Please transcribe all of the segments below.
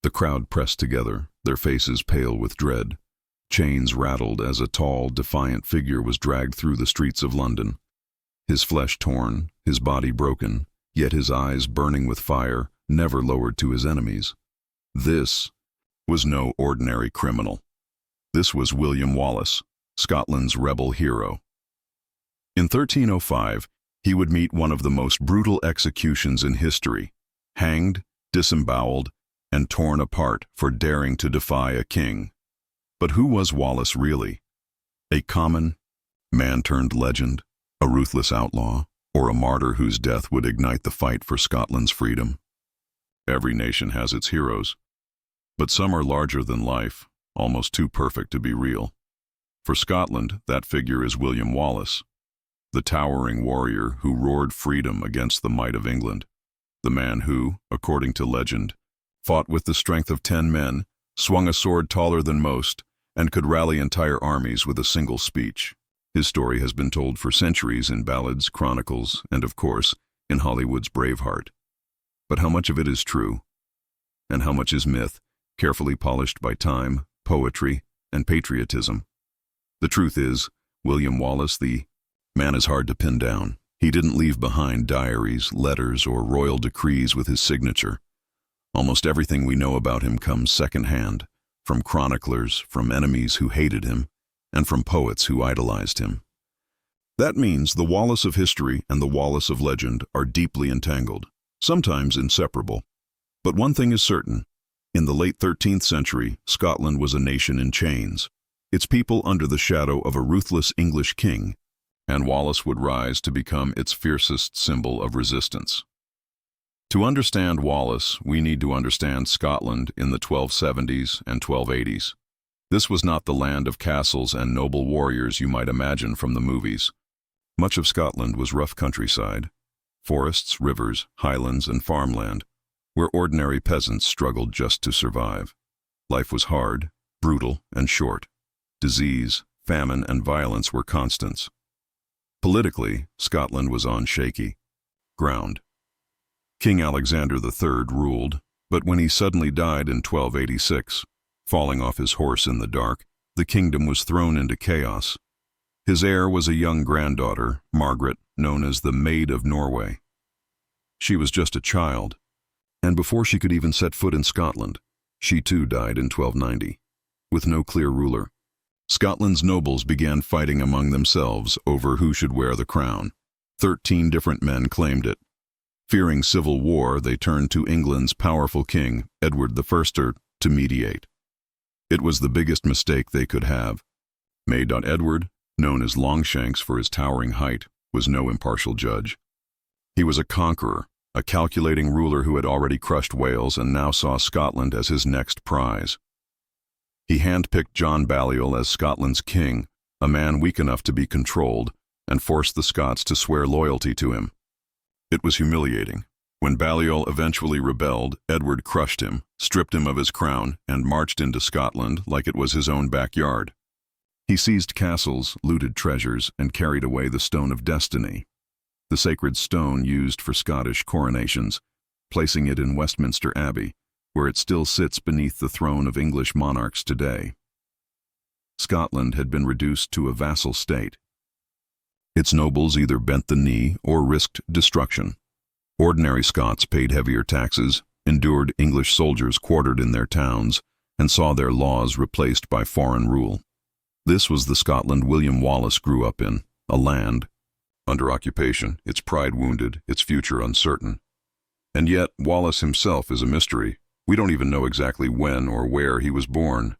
The crowd pressed together, their faces pale with dread. Chains rattled as a tall, defiant figure was dragged through the streets of London. His flesh torn, his body broken, yet his eyes burning with fire, never lowered to his enemies. This was no ordinary criminal. This was William Wallace, Scotland's rebel hero. In 1305, he would meet one of the most brutal executions in history, hanged, disemboweled, and torn apart for daring to defy a king. But who was Wallace really? A common man-turned-legend, a ruthless outlaw, or a martyr whose death would ignite the fight for Scotland's freedom? Every nation has its heroes, but some are larger than life, almost too perfect to be real. For Scotland, that figure is William Wallace, the towering warrior who roared freedom against the might of England, the man who, according to legend, fought with the strength of 10 men, swung a sword taller than most, and could rally entire armies with a single speech. His story has been told for centuries in ballads, chronicles, and of course, in Hollywood's Braveheart. But how much of it is true? And how much is myth, carefully polished by time, poetry, and patriotism? The truth is, William Wallace, the man, is hard to pin down. He didn't leave behind diaries, letters, or royal decrees with his signature. Almost everything we know about him comes secondhand, from chroniclers, from enemies who hated him, and from poets who idolized him. That means the Wallace of history and the Wallace of legend are deeply entangled, sometimes inseparable. But one thing is certain. In the late 13th century, Scotland was a nation in chains, its people under the shadow of a ruthless English king, and Wallace would rise to become its fiercest symbol of resistance. To understand Wallace, we need to understand Scotland in the 1270s and 1280s. This was not the land of castles and noble warriors you might imagine from the movies. Much of Scotland was rough countryside, forests, rivers, highlands, and farmland, where ordinary peasants struggled just to survive. Life was hard, brutal, and short. Disease, famine, and violence were constants. Politically, Scotland was on shaky ground. King Alexander III ruled, but when he suddenly died in 1286, falling off his horse in the dark, the kingdom was thrown into chaos. His heir was a young granddaughter, Margaret, known as the Maid of Norway. She was just a child, and before she could even set foot in Scotland, she too died in 1290. With no clear ruler, Scotland's nobles began fighting among themselves over who should wear the crown. 13 different men claimed it. Fearing civil war, they turned to England's powerful king, Edward I, to mediate. It was the biggest mistake they could have. Edward, known as Longshanks for his towering height, was no impartial judge. He was a conqueror, a calculating ruler who had already crushed Wales and now saw Scotland as his next prize. He handpicked John Balliol as Scotland's king, a man weak enough to be controlled, and forced the Scots to swear loyalty to him. It was humiliating. When Balliol eventually rebelled, Edward crushed him, stripped him of his crown, and marched into Scotland like it was his own backyard. He seized castles, looted treasures, and carried away the Stone of Destiny, the sacred stone used for Scottish coronations, placing it in Westminster Abbey, where it still sits beneath the throne of English monarchs today. Scotland had been reduced to a vassal state. Its nobles either bent the knee or risked destruction. Ordinary Scots paid heavier taxes, endured English soldiers quartered in their towns, and saw their laws replaced by foreign rule. This was the Scotland William Wallace grew up in, a land under occupation, its pride wounded, its future uncertain. And yet, Wallace himself is a mystery. We don't even know exactly when or where he was born.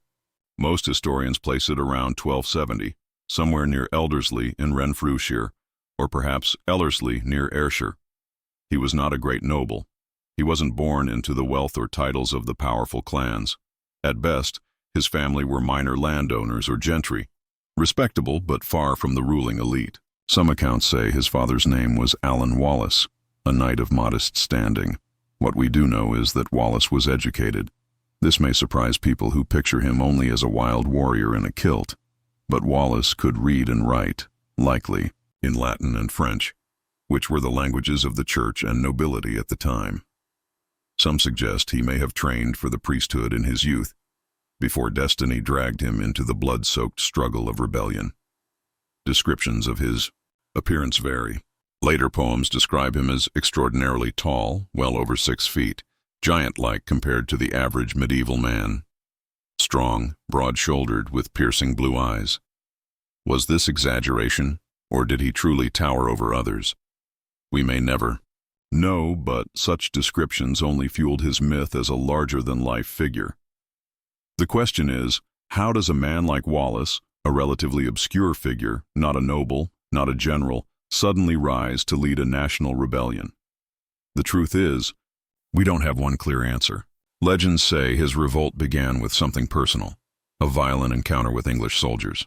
Most historians place it around 1270, somewhere near Elderslie in Renfrewshire, or perhaps Ellerslie near Ayrshire. He was not a great noble. He wasn't born into the wealth or titles of the powerful clans. At best, his family were minor landowners or gentry, respectable but far from the ruling elite. Some accounts say his father's name was Alan Wallace, a knight of modest standing. What we do know is that Wallace was educated. This may surprise people who picture him only as a wild warrior in a kilt, but Wallace could read and write, likely in Latin and French, which were the languages of the church and nobility at the time. Some suggest he may have trained for the priesthood in his youth, before destiny dragged him into the blood-soaked struggle of rebellion. Descriptions of his appearance vary. Later poems describe him as extraordinarily tall, well over 6 feet, giant-like compared to the average medieval man. Strong, broad-shouldered, with piercing blue eyes. Was this exaggeration, or did he truly tower over others? We may never know, but such descriptions only fueled his myth as a larger-than-life figure. The question is, how does a man like Wallace, a relatively obscure figure, not a noble, not a general, suddenly rise to lead a national rebellion? The truth is, we don't have one clear answer. Legends say his revolt began with something personal, a violent encounter with English soldiers.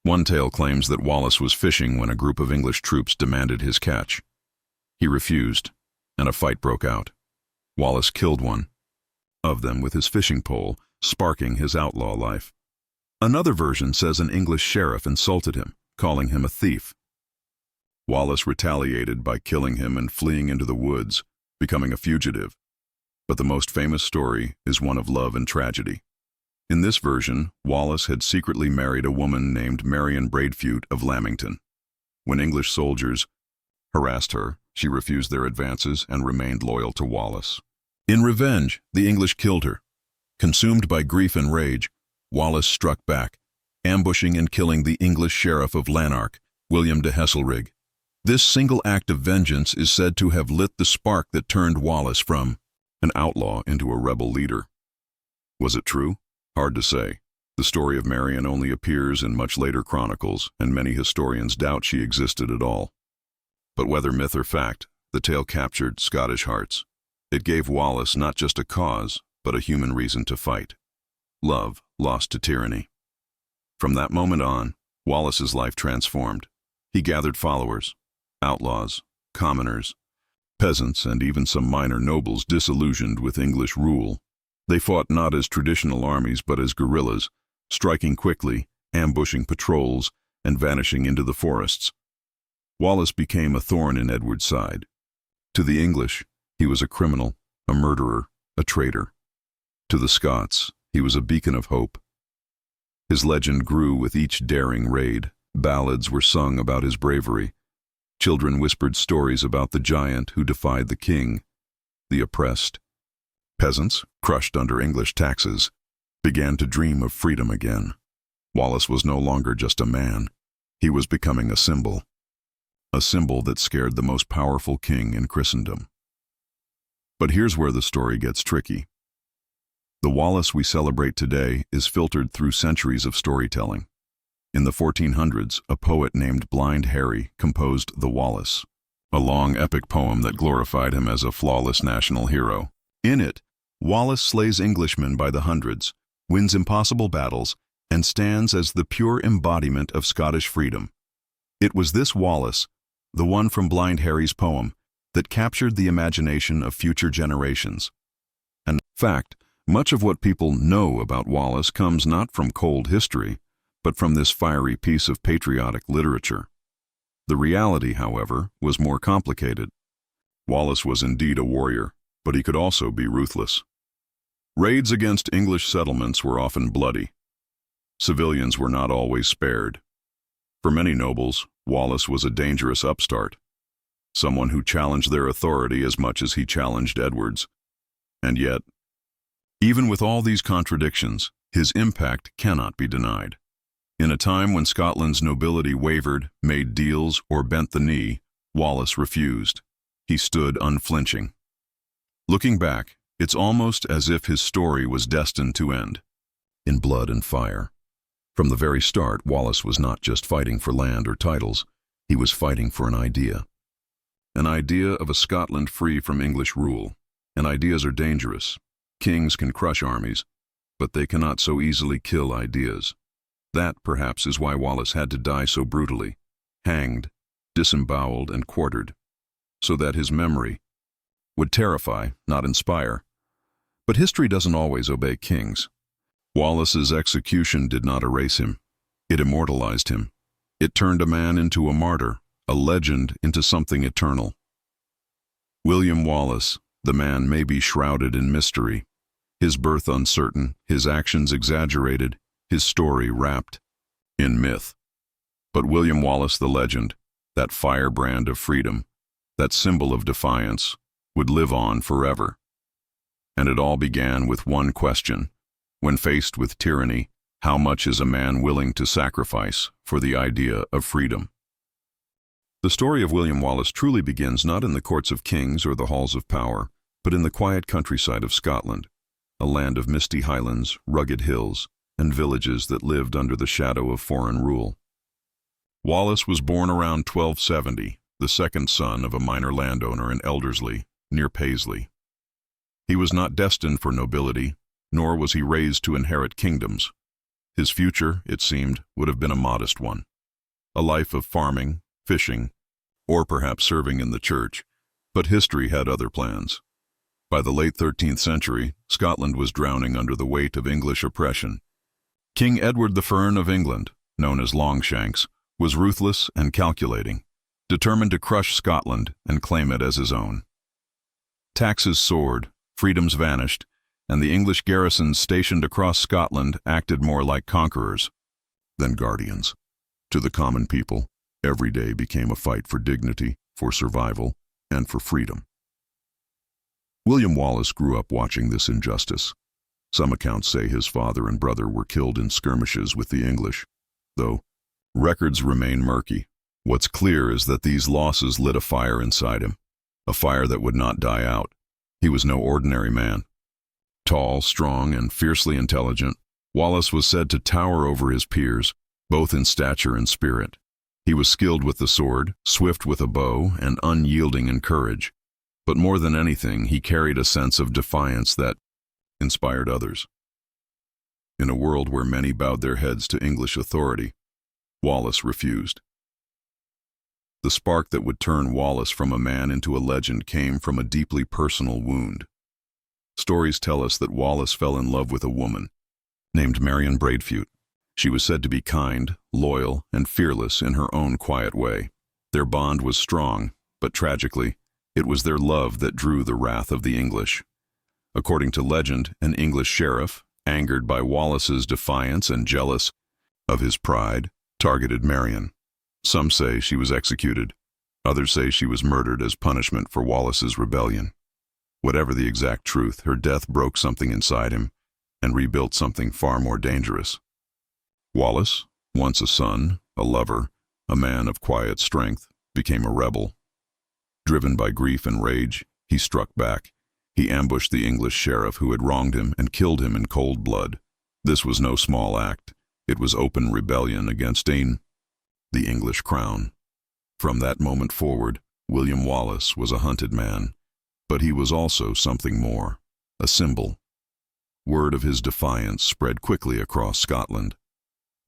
One tale claims that Wallace was fishing when a group of English troops demanded his catch. He refused, and a fight broke out. Wallace killed one of them with his fishing pole, sparking his outlaw life. Another version says an English sheriff insulted him, calling him a thief. Wallace retaliated by killing him and fleeing into the woods, becoming a fugitive. But the most famous story is one of love and tragedy. In this version, Wallace had secretly married a woman named Marion Braveheart of Lamington. When English soldiers harassed her, she refused their advances and remained loyal to Wallace. In revenge, the English killed her. Consumed by grief and rage, Wallace struck back, ambushing and killing the English sheriff of Lanark, William de Heselrigge. This single act of vengeance is said to have lit the spark that turned Wallace from an outlaw into a rebel leader. Was it true? Hard to say. The story of Marion only appears in much later chronicles, and many historians doubt she existed at all. But whether myth or fact, the tale captured Scottish hearts. It gave Wallace not just a cause, but a human reason to fight. Love lost to tyranny. From that moment on, Wallace's life transformed. He gathered followers, outlaws, commoners, peasants, and even some minor nobles disillusioned with English rule. They fought not as traditional armies but as guerrillas, striking quickly, ambushing patrols, and vanishing into the forests. Wallace became a thorn in Edward's side. To the English, he was a criminal, a murderer, a traitor. To the Scots, he was a beacon of hope. His legend grew with each daring raid. Ballads were sung about his bravery. Children whispered stories about the giant who defied the king, the oppressed. Peasants, crushed under English taxes, began to dream of freedom again. Wallace was no longer just a man. He was becoming a symbol that scared the most powerful king in Christendom. But here's where the story gets tricky. The Wallace we celebrate today is filtered through centuries of storytelling. In the 1400s, a poet named Blind Harry composed The Wallace, a long epic poem that glorified him as a flawless national hero. In it, Wallace slays Englishmen by the hundreds, wins impossible battles, and stands as the pure embodiment of Scottish freedom. It was this Wallace, the one from Blind Harry's poem, that captured the imagination of future generations. And in fact, much of what people know about Wallace comes not from cold history, but from this fiery piece of patriotic literature. The reality, however, was more complicated. Wallace was indeed a warrior, but he could also be ruthless. Raids against English settlements were often bloody. Civilians were not always spared. For many nobles, Wallace was a dangerous upstart, someone who challenged their authority as much as he challenged Edward's. And yet, even with all these contradictions, his impact cannot be denied. In a time when Scotland's nobility wavered, made deals, or bent the knee, Wallace refused. He stood unflinching. Looking back, it's almost as if his story was destined to end in blood and fire. From the very start, Wallace was not just fighting for land or titles, he was fighting for an idea. An idea of a Scotland free from English rule. And ideas are dangerous. Kings can crush armies, but they cannot so easily kill ideas. That, perhaps, is why Wallace had to die so brutally, hanged, disemboweled, and quartered, so that his memory would terrify, not inspire. But history doesn't always obey kings. Wallace's execution did not erase him. It immortalized him. It turned a man into a martyr, a legend into something eternal. William Wallace, The man may be shrouded in mystery, his birth uncertain, his actions exaggerated, his story wrapped in myth. But William Wallace, the legend, that firebrand of freedom, that symbol of defiance, would live on forever. And it all began with one question. When faced with tyranny, how much is a man willing to sacrifice for the idea of freedom? The story of William Wallace truly begins not in the courts of kings or the halls of power, but in the quiet countryside of Scotland, a land of misty highlands, rugged hills, and villages that lived under the shadow of foreign rule. Wallace was born around 1270, the second son of a minor landowner in Elderslie, near Paisley. He was not destined for nobility, nor was he raised to inherit kingdoms. His future, it seemed, would have been a modest one. A life of farming, fishing, or perhaps serving in the church, but history had other plans. By the late 13th century, Scotland was drowning under the weight of English oppression. King Edward the Fern of England, known as Longshanks, was ruthless and calculating, determined to crush Scotland and claim it as his own. Taxes soared, freedoms vanished, and the English garrisons stationed across Scotland acted more like conquerors than guardians. To the common people, every day became a fight for dignity, for survival, and for freedom. William Wallace grew up watching this injustice. Some accounts say his father and brother were killed in skirmishes with the English, though records remain murky. What's clear is that these losses lit a fire inside him, a fire that would not die out. He was no ordinary man. Tall, strong, and fiercely intelligent, Wallace was said to tower over his peers, both in stature and spirit. He was skilled with the sword, swift with a bow, and unyielding in courage. But more than anything, he carried a sense of defiance that inspired others. In a world where many bowed their heads to English authority, Wallace refused. The spark that would turn Wallace from a man into a legend came from a deeply personal wound. Stories tell us that Wallace fell in love with a woman named Marion Braveheart. She was said to be kind, loyal, and fearless in her own quiet way. Their bond was strong, but tragically, it was their love that drew the wrath of the English. According to legend, an English sheriff, angered by Wallace's defiance and jealous of his pride, targeted Marion. Some say she was executed. Others say she was murdered as punishment for Wallace's rebellion. Whatever the exact truth, her death broke something inside him and rebuilt something far more dangerous. Wallace, once a son, a lover, a man of quiet strength, became a rebel. Driven by grief and rage, he struck back. He ambushed the English sheriff who had wronged him and killed him in cold blood. This was no small act. It was open rebellion against the English crown. From that moment forward, William Wallace was a hunted man, but he was also something more, a symbol. Word of his defiance spread quickly across Scotland.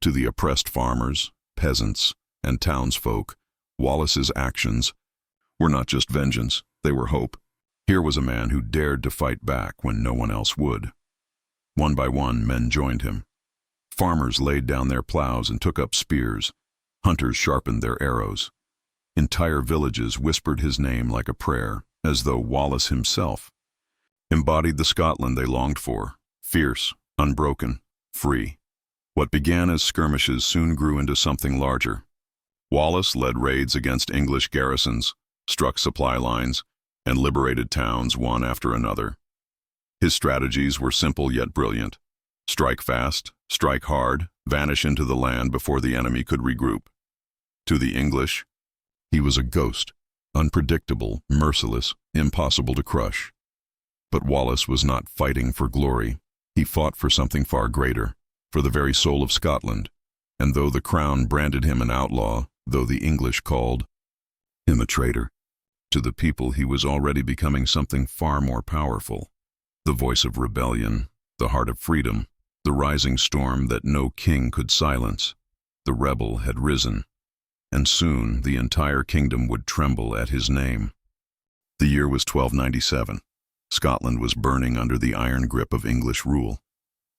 To the oppressed farmers, peasants, and townsfolk, Wallace's actions were not just vengeance, they were hope. Here was a man who dared to fight back when no one else would. One by one, men joined him. Farmers laid down their plows and took up spears. Hunters sharpened their arrows. Entire villages whispered his name like a prayer, as though Wallace himself embodied the Scotland they longed for, fierce, unbroken, free. What began as skirmishes soon grew into something larger. Wallace led raids against English garrisons, struck supply lines, and liberated towns one after another. His strategies were simple yet brilliant. Strike fast, strike hard, vanish into the land before the enemy could regroup. To the English, he was a ghost, unpredictable, merciless, impossible to crush. But Wallace was not fighting for glory. He fought for something far greater, for the very soul of Scotland. And though the crown branded him an outlaw, though the English called him a traitor, to the people he was already becoming something far more powerful. The voice of rebellion, the heart of freedom, the rising storm that no king could silence. The rebel had risen, and soon the entire kingdom would tremble at his name. The year was 1297. Scotland was burning under the iron grip of English rule.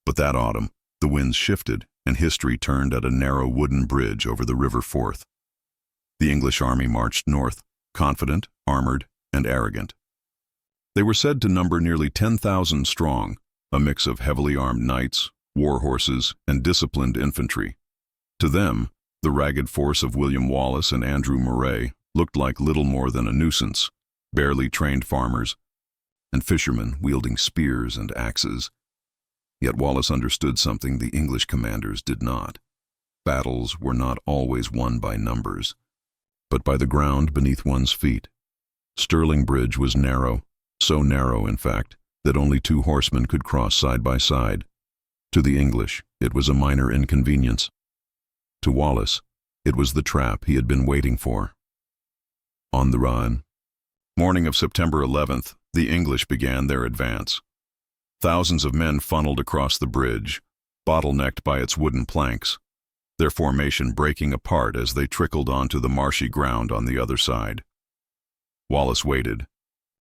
But that autumn, the winds shifted, and history turned at a narrow wooden bridge over the River Forth. The English army marched north, confident, armored, and arrogant. They were said to number nearly 10,000 strong, a mix of heavily armed knights, war horses, and disciplined infantry. To them, the ragged force of William Wallace and Andrew Murray looked like little more than a nuisance, barely trained farmers and fishermen wielding spears and axes. Yet Wallace understood something the English commanders did not. Battles were not always won by numbers, but by the ground beneath one's feet. Stirling Bridge was narrow, so narrow, in fact, that only 2 horsemen could cross side by side. To the English, it was a minor inconvenience. To Wallace, it was the trap he had been waiting for. On the run. Morning of September 11th, the English began their advance. Thousands of men funneled across the bridge, bottlenecked by its wooden planks, their formation breaking apart as they trickled onto the marshy ground on the other side. Wallace waited,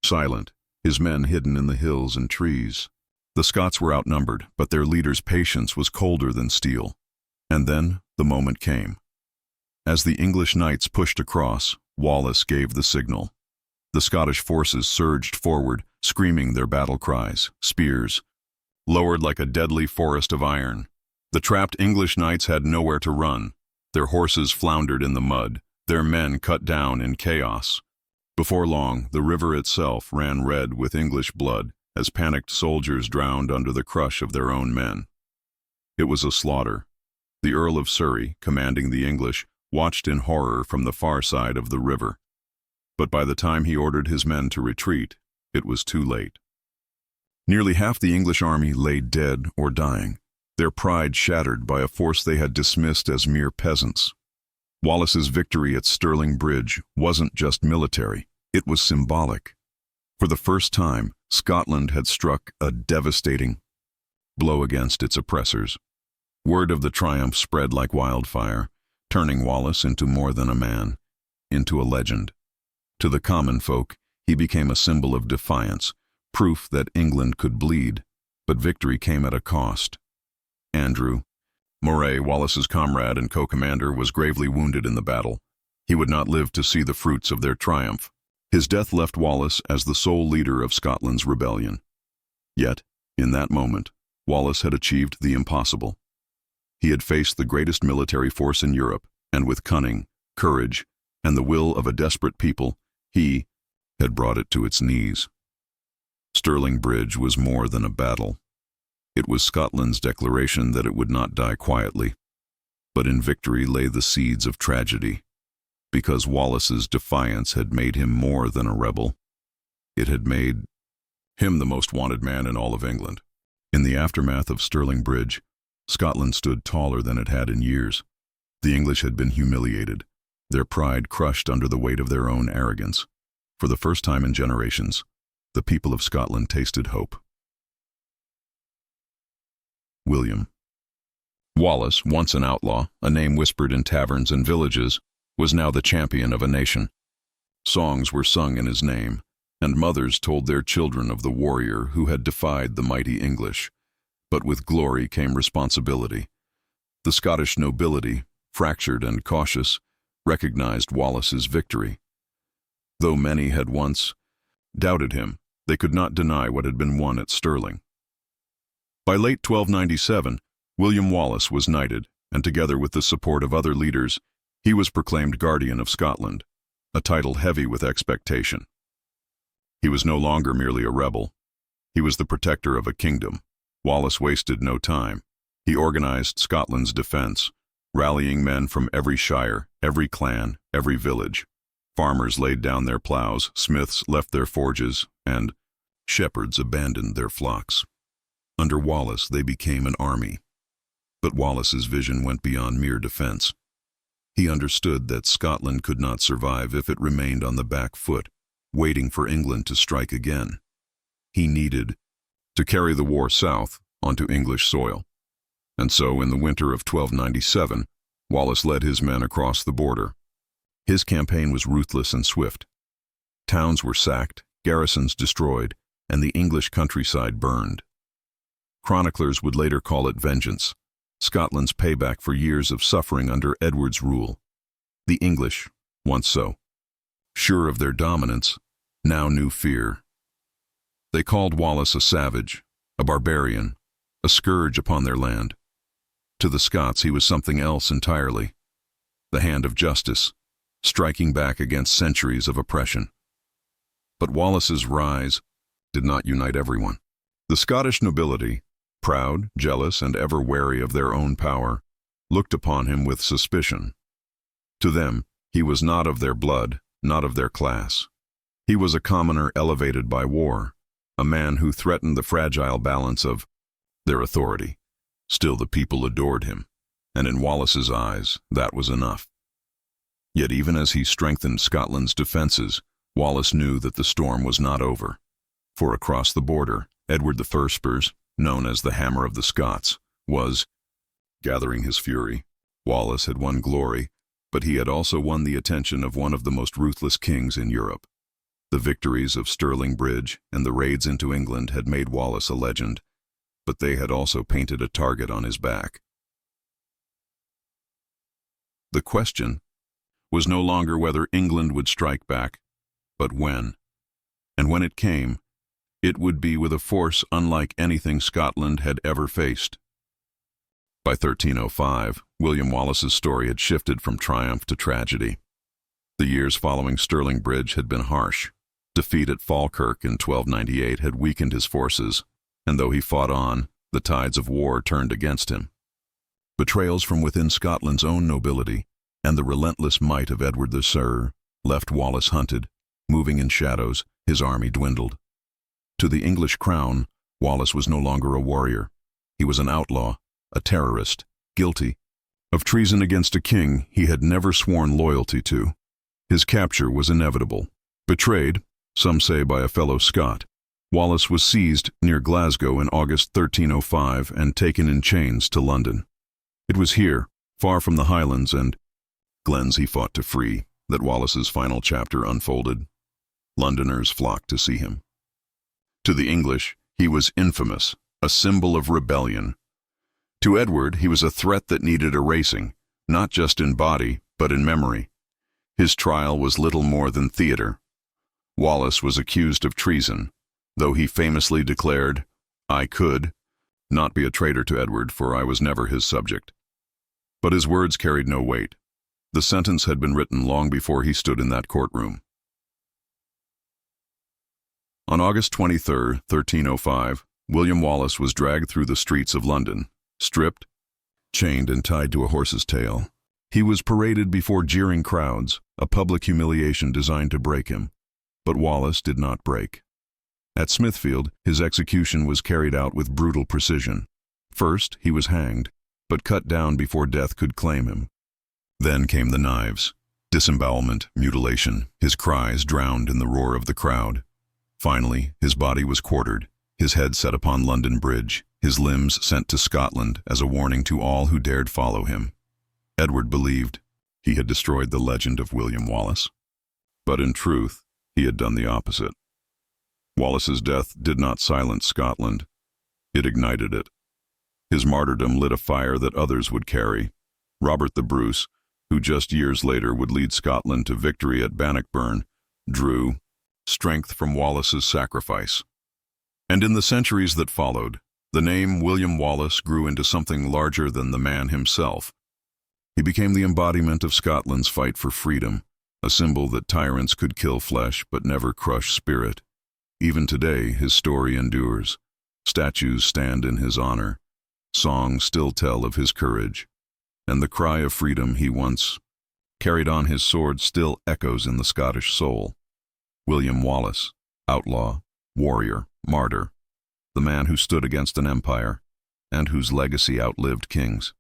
silent, his men hidden in the hills and trees. The Scots were outnumbered, but their leader's patience was colder than steel. And then the moment came. As the English knights pushed across, Wallace gave the signal. The Scottish forces surged forward, screaming their battle cries, spears lowered like a deadly forest of iron. The trapped English knights had nowhere to run. Their horses floundered in the mud, their men cut down in chaos. Before long, the river itself ran red with English blood as panicked soldiers drowned under the crush of their own men. It was a slaughter. The Earl of Surrey, commanding the English, watched in horror from the far side of the river. But by the time he ordered his men to retreat, it was too late. Nearly half the English army lay dead or dying, their pride shattered by a force they had dismissed as mere peasants. Wallace's victory at Stirling Bridge wasn't just military, it was symbolic. For the first time, Scotland had struck a devastating blow against its oppressors. Word of the triumph spread like wildfire, turning Wallace into more than a man, into a legend. To the common folk, he became a symbol of defiance, proof that England could bleed, but victory came at a cost. Andrew Murray, Wallace's comrade and co-commander, was gravely wounded in the battle. He would not live to see the fruits of their triumph. His death left Wallace as the sole leader of Scotland's rebellion. Yet, in that moment, Wallace had achieved the impossible. He had faced the greatest military force in Europe, and with cunning, courage, and the will of a desperate people, he had brought it to its knees. Stirling Bridge was more than a battle. It was Scotland's declaration that it would not die quietly. But in victory lay the seeds of tragedy. Because Wallace's defiance had made him more than a rebel. It had made him the most wanted man in all of England. In the aftermath of Stirling Bridge, Scotland stood taller than it had in years. The English had been humiliated, their pride crushed under the weight of their own arrogance. For the first time in generations, the people of Scotland tasted hope. William Wallace, once an outlaw, a name whispered in taverns and villages, was now the champion of a nation. Songs were sung in his name, and mothers told their children of the warrior who had defied the mighty English. But with glory came responsibility. The Scottish nobility, fractured and cautious, recognized Wallace's victory. Though many had once doubted him, they could not deny what had been won at Stirling. By late 1297, William Wallace was knighted, and together with the support of other leaders, he was proclaimed Guardian of Scotland, a title heavy with expectation. He was no longer merely a rebel. He was the protector of a kingdom. Wallace wasted no time. He organized Scotland's defense, rallying men from every shire, every clan, every village. Farmers laid down their plows, smiths left their forges, and shepherds abandoned their flocks. Under Wallace, they became an army. But Wallace's vision went beyond mere defense. He understood that Scotland could not survive if it remained on the back foot, waiting for England to strike again. He needed to carry the war south onto English soil. And so, in the winter of 1297, Wallace led his men across the border. His campaign was ruthless and swift. Towns were sacked, garrisons destroyed, and the English countryside burned. Chroniclers would later call it vengeance, Scotland's payback for years of suffering under Edward's rule. The English, once so sure of their dominance, now knew fear. They called Wallace a savage, a barbarian, a scourge upon their land. To the Scots he was something else entirely, the hand of justice, striking back against centuries of oppression. But Wallace's rise did not unite everyone. The Scottish nobility, proud, jealous, and ever wary of their own power, looked upon him with suspicion. To them, he was not of their blood, not of their class. He was a commoner elevated by war, a man who threatened the fragile balance of their authority. Still the people adored him, and in Wallace's eyes, that was enough. Yet even as he strengthened Scotland's defenses, Wallace knew that the storm was not over. For across the border, Edward the First, known as the Hammer of the Scots, was gathering his fury. Wallace had won glory, but he had also won the attention of one of the most ruthless kings in Europe. The victories of Stirling Bridge and the raids into England had made Wallace a legend, but they had also painted a target on his back. The question was no longer whether England would strike back, but when. And when it came, it would be with a force unlike anything Scotland had ever faced. By 1305, William Wallace's story had shifted from triumph to tragedy. The years following Stirling Bridge had been harsh. Defeat at Falkirk in 1298 had weakened his forces, and though he fought on, the tides of war turned against him. Betrayals from within Scotland's own nobility and the relentless might of Edward the Sir left Wallace hunted, moving in shadows, his army dwindled. To the English crown, Wallace was no longer a warrior. He was an outlaw, a terrorist, guilty of treason against a king he had never sworn loyalty to. His capture was inevitable. Betrayed, some say by a fellow Scot, Wallace was seized near Glasgow in August 1305 and taken in chains to London. It was here, far from the Highlands and glens he fought to free, that Wallace's final chapter unfolded. Londoners flocked to see him. To the English, he was infamous, a symbol of rebellion. To Edward, he was a threat that needed erasing, not just in body, but in memory. His trial was little more than theater. Wallace was accused of treason, though he famously declared, "I could not be a traitor to Edward, for I was never his subject." But his words carried no weight. The sentence had been written long before he stood in that courtroom. On August 23, 1305, William Wallace was dragged through the streets of London, stripped, chained and tied to a horse's tail. He was paraded before jeering crowds, a public humiliation designed to break him. But Wallace did not break. At Smithfield, his execution was carried out with brutal precision. First, he was hanged, but cut down before death could claim him. Then came the knives, disembowelment, mutilation, his cries drowned in the roar of the crowd. Finally, his body was quartered, his head set upon London Bridge, his limbs sent to Scotland as a warning to all who dared follow him. Edward believed he had destroyed the legend of William Wallace, but in truth, he had done the opposite. Wallace's death did not silence Scotland. It ignited it. His martyrdom lit a fire that others would carry. Robert the Bruce, who just years later would lead Scotland to victory at Bannockburn, drew strength from Wallace's sacrifice. And in the centuries that followed, the name William Wallace grew into something larger than the man himself. He became the embodiment of Scotland's fight for freedom, a symbol that tyrants could kill flesh but never crush spirit. Even today, his story endures. Statues stand in his honor. Songs still tell of his courage. And the cry of freedom he once carried on his sword still echoes in the Scottish soul. William Wallace, outlaw, warrior, martyr, the man who stood against an empire, and whose legacy outlived kings.